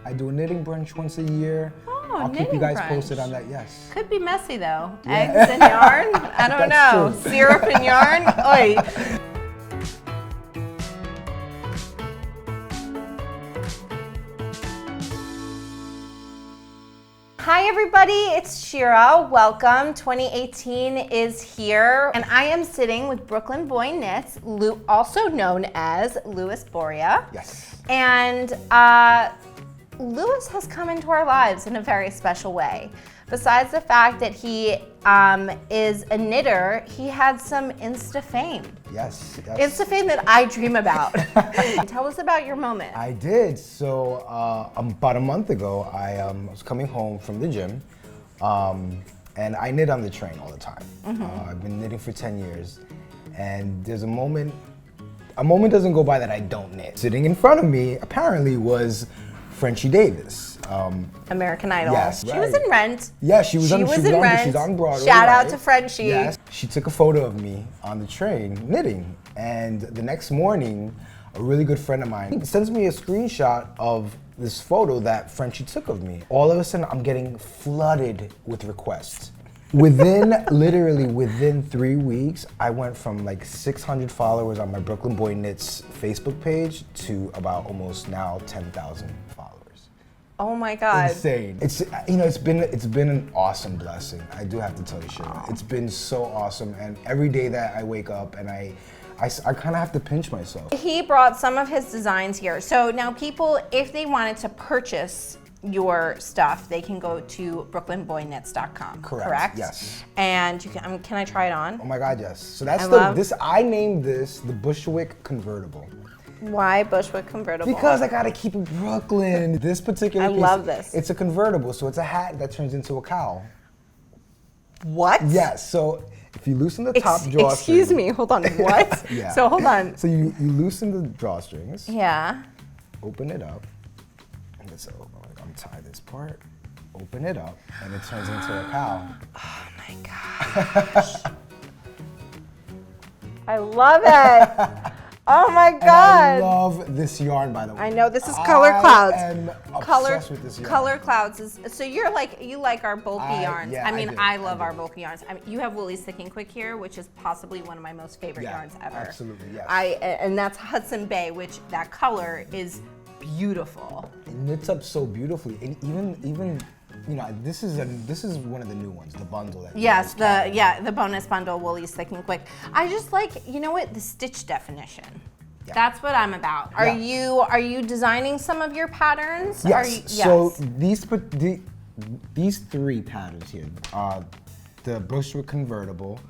I do a knitting brunch once a year. Oh, I'll keep you guys brunch. posted on that, yes. Could be messy though. Yeah. Eggs and yarn? I don't know. True. Syrup and yarn? Oy. Hi everybody, it's Shira. Welcome. 2018 is here, and I am sitting with Brooklyn Boy Knits, also known as Louis Boria. Yes. And Louis has come into our lives in a very special way. Besides the fact that he is a knitter, he had some Insta fame. Yes. Insta fame that I dream about. Tell us about your moment. I did. So about a month ago, I was coming home from the gym, and I knit on the train all the time. I've been knitting for 10 years, and there's a moment doesn't go by that I don't knit. Sitting in front of me, apparently, was Frenchie Davis. American Idol. Yes, She right. was in Rent. Yeah, she was in Rent. She's on Broadway. Shout out right? to Frenchie. Yes. She took a photo of me on the train knitting, and the next morning, a really good friend of mine sends me a screenshot of this photo that Frenchie took of me. All of a sudden, I'm getting flooded with requests. Literally within 3 weeks, I went from like 600 followers on my Brooklyn Boy Knits Facebook page to about almost now 10,000 followers. Oh my God. Insane. It's it's been an awesome blessing. I do have to tell you, Shira. It's been so awesome, and every day that I wake up and I kind of have to pinch myself. He brought some of his designs here. So now people, if they wanted to purchase your stuff, they can go to brooklynboyknits.com. Correct. Yes. And you can I try it on? Oh my God, yes. So that's I named this the Bushwick Convertible. Why Bushwick Convertible? Because I gotta keep it Brooklyn. This particular piece, love this. It's a convertible, so it's a hat that turns into a cowl. What? Yes, so if you loosen the top drawstring. Excuse me, hold on, what? Yeah. So hold on. So you loosen the drawstrings. Yeah. Open it up. And so untie this part. Open it up, and it turns into a cowl. Oh my gosh. I love it. Oh my God! And I love this yarn, by the way. I know, this is Color Clouds. I am obsessed with this yarn. Color Clouds is, so you like our bulky yarns. Yeah, I love our bulky yarns. I mean, you have Woolly's Thick and Quick here, which is possibly one of my most favorite yarns ever. Absolutely, yes. And that's Hudson Bay, which that color is beautiful. It knits up so beautifully, and even this is one of the new ones, the bundle. Yes, the bonus bundle, Woolly's Thick and Quick. I just like, the stitch definition. Yeah. That's what I'm about. Are you designing some of your patterns? Yes. So these three patterns here, the Bushwick Convertible.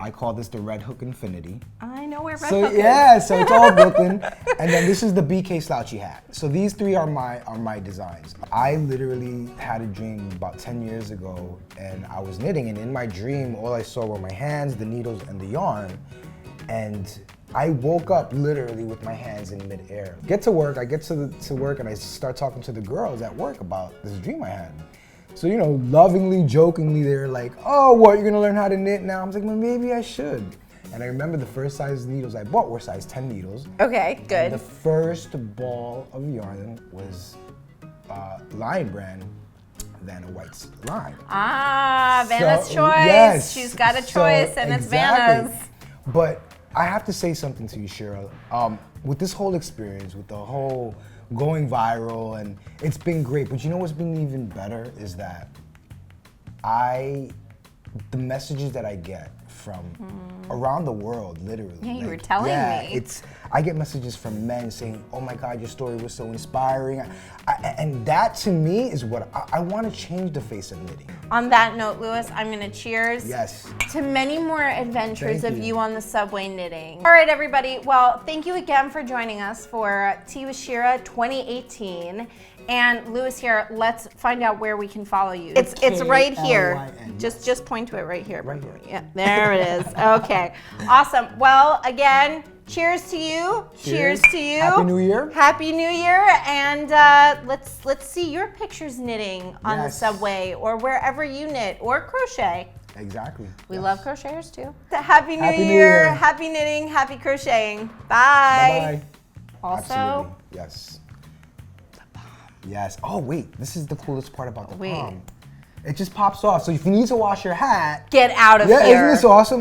I call this the Red Hook Infinity. I know where Red Hook is. Yeah, so it's all Brooklyn. And then this is the BK Slouchy hat. So these three are my designs. I literally had a dream about 10 years ago, and I was knitting, and in my dream, all I saw were my hands, the needles, and the yarn. And I woke up literally with my hands in midair. I get to work, and I start talking to the girls at work about this dream I had. So, lovingly, jokingly, they're like, oh, what, you're gonna learn how to knit now? I was like, well, maybe I should. And I remember the first size needles I bought were size 10 needles. Okay, good. And the first ball of yarn was Lion brand, Vanna White's line. Vanna's choice. Yes. She's got a choice, and it's Vanna's. But I have to say something to you, Shira. With this whole experience, with the whole going viral, and it's been great, but you know what's been even better is that the messages that I get from around the world, literally. Yeah, you were telling me. I get messages from men saying, oh my God, your story was so inspiring. And that to me is what I want to change the face of knitting. On that note, Louis, I'm gonna cheers to many more adventures of you on the subway knitting. All right, everybody. Well, thank you again for joining us for Tea with Shira 2018. And Louis here, let's find out where we can follow you. It's right here. Just point to it right here. Right here. Yeah, there it is. Okay, awesome. Well, again, cheers to you. Cheers to you. Happy New Year. Happy New Year, and let's see your pictures knitting on the subway or wherever you knit or crochet. Exactly. We love crocheters too. Happy New Year. Happy knitting. Happy crocheting. Bye. Bye. Also. Absolutely. Yes. Yes. Oh wait, this is the coolest part about the palm. It just pops off. So if you need to wash your hat, get out of here. Isn't this awesome?